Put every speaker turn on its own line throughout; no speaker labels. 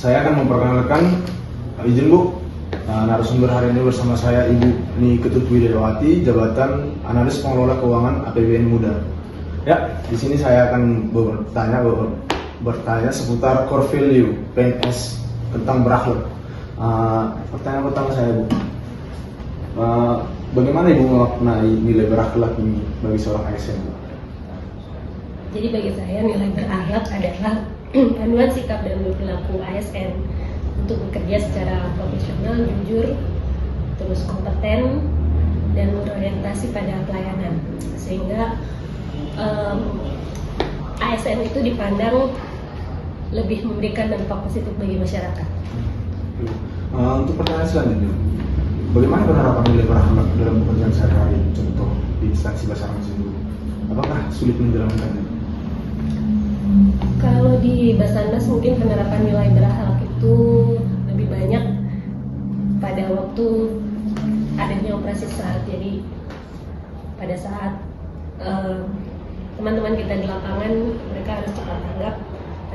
Saya akan memperkenalkan, izin Bu, narasumber hari ini bersama saya Ibu Ni Ketut Widawati, Jabatan Analis Pengelola Keuangan APBN Muda. Ya, di sini saya akan bertanya seputar core value PNS tentang berakhlak. Pertanyaan pertama saya Bu, bagaimana Ibu memaknai nilai berakhlak ini bagi seorang ASN Bu?
Jadi bagi saya nilai berakhlak adalah panduan sikap dan perilaku ASN untuk bekerja secara profesional, jujur, terus kompeten, dan berorientasi pada pelayanan, sehingga ASN itu dipandang lebih memberikan dampak positif bagi masyarakat.
Untuk pertanyaan selanjutnya, bagaimana penerapan nilai berakhlak dalam pekerjaan sehari-hari, contoh di instansi Basarnas dulu? Apakah sulit menjalankannya?
Kalau di Basarnas mungkin penerapan nilai berakhlak itu lebih banyak pada waktu adanya operasi SAR. Jadi pada saat teman-teman kita di lapangan, mereka harus cepat tanggap.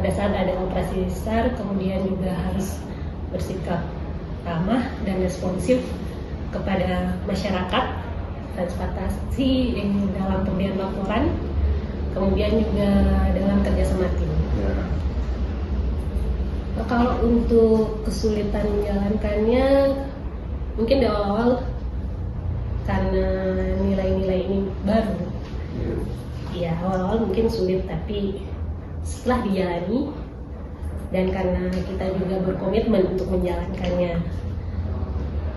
Pada saat ada operasi SAR, kemudian juga harus bersikap ramah dan responsif kepada masyarakat, transparansi dalam pemberian laporan, kemudian juga dalam kerjasama tim. Nah, kalau untuk kesulitan menjalankannya, mungkin di awal-awal karena nilai-nilai ini baru, ya awal-awal mungkin sulit, tapi setelah dijalani dan karena kita juga berkomitmen untuk menjalankannya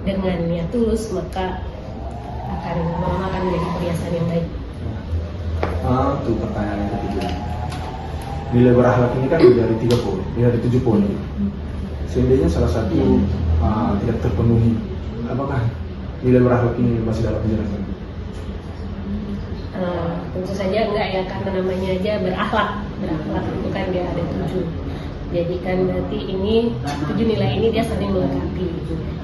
dengan niat tulus, maka akan menjadi kebiasaan yang baik.
Untuk pertanyaan yang ketiga, nilai berakhlak ini kan dari 3 poin, dari 7 poin. Seandainya salah satu tidak terpenuhi, apakah nilai berakhlak ini masih dapat dijalankan?
Tentu saja enggak ya, karena namanya aja berakhlak itu kan dia ada 7. Jadi kan berarti ini 7 nilai ini dia saling melengkapi.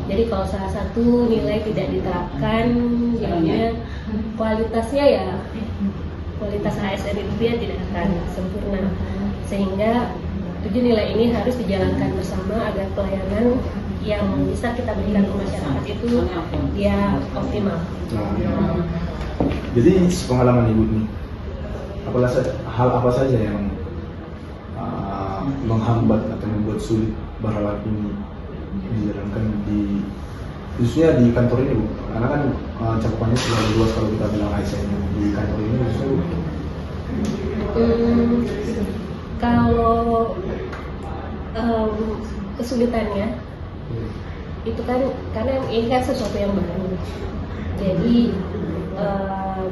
Jadi kalau salah satu nilai tidak diterapkan, jadinya kualitas ASN itu dia tidak akan sempurna, sehingga 7 nilai ini harus dijalankan bersama agar pelayanan yang bisa kita berikan ke masyarakat itu dia optimal.
Jadi pengalaman Ibu nih, hal apa saja yang menghambat atau membuat sulit berakhlak ini dijalankan khususnya di kantor ini Bu? Karena kan cakupannya selalu luas kalau kita bilang ASN di kantor ini khususnya Bu.
Kalau kesulitannya itu kan karena ini kan sesuatu yang baru, jadi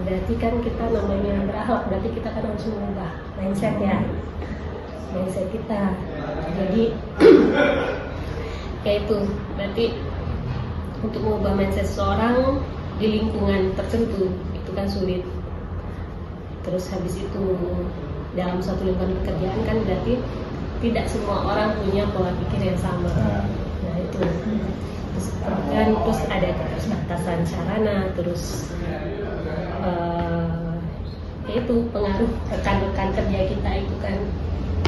berarti kan kita namanya berakhlak, berarti kita kan harus mengubah mindset kita. Jadi kayak itu berarti untuk mengubah mindset seseorang di lingkungan tertentu itu kan sulit. Terus habis itu dalam satu lingkungan pekerjaan kan berarti tidak semua orang punya pola pikir yang sama. Nah itu terus ada keterbatasan sarana, terus itu pengaruh rekan-rekan kerja kita itu kan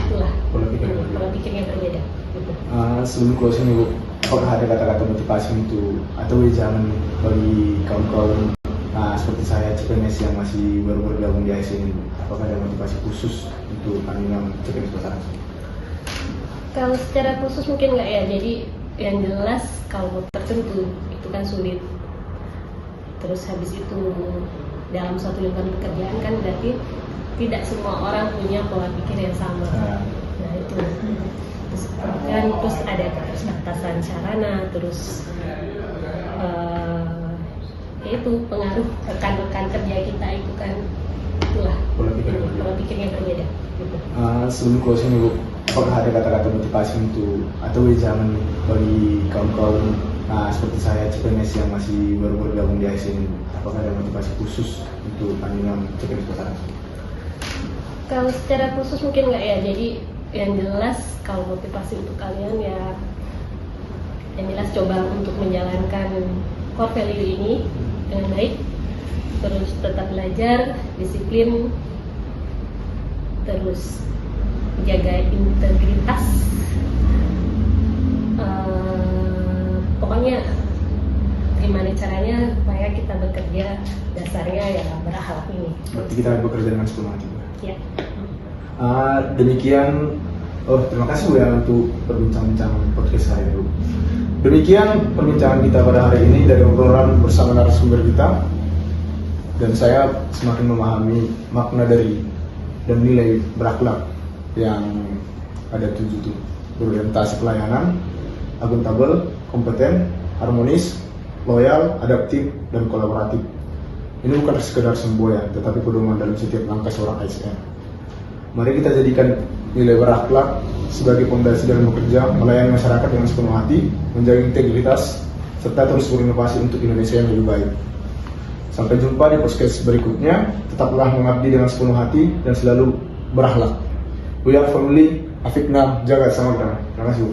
itulah pola pikirnya berbeda gitu.
Sebelum closing Bu, apakah ada kata-kata motivasi untuk atau wejangan bagi kaum-kaum seperti saya CPNS yang masih baru bergabung di ASN ini? Apakah ada motivasi khusus untuk pandangan CPNS Basarnas?
Kalau secara khusus mungkin nggak ya, jadi yang jelas kalau tertentu itu kan sulit. Terus habis itu dalam suatu lingkungan pekerjaan kan berarti tidak semua orang punya pola pikir yang sama. Nah itu terus ada keterbatasan sarana, terus itu pengaruh rekan-rekan kerja kita itu kan itulah pola pikirnya berbeda gitu.
Sebelum closing Bu, apakah ada kata-kata motivasi untuk atau wejangan bagi kaum-kaum seperti saya CPNS yang masih baru bergabung di ASN ini? Apakah ada motivasi khusus untuk pandangan CPNS Basarnas?
Kalau secara khusus mungkin nggak ya, jadi yang jelas kalau motivasi untuk kalian ya yang jelas coba untuk menjalankan core value ini dengan baik, terus tetap belajar, disiplin, terus jaga integritas, pokoknya gimana caranya supaya kita bekerja dasarnya ya berakhlak ini.
Berarti kita bekerja dengan sepenuh hati.
Ya.
Demikian, terima kasih Bu ya untuk perbincang-bincang podcast saya Bu. Demikian perbincangan kita pada hari ini dari obrolan bersama narasumber kita, dan saya semakin memahami makna dari dan nilai berakhlak yang ada 7 itu: berorientasi pelayanan, akuntabel, kompeten, harmonis, loyal, adaptif, dan kolaboratif. Ini bukan sekedar semboyan, tetapi pedoman dalam setiap langkah seorang ASN. Mari kita jadikan nilai berakhlak sebagai fondasi dalam bekerja, melayani masyarakat dengan sepenuh hati, menjaga integritas, serta terus berinovasi untuk Indonesia yang lebih baik. Sampai jumpa di podcast berikutnya. Tetaplah mengabdi dengan sepenuh hati dan selalu berakhlak. We are family, Afikna, jaga sama kita. Terima kasih Bu.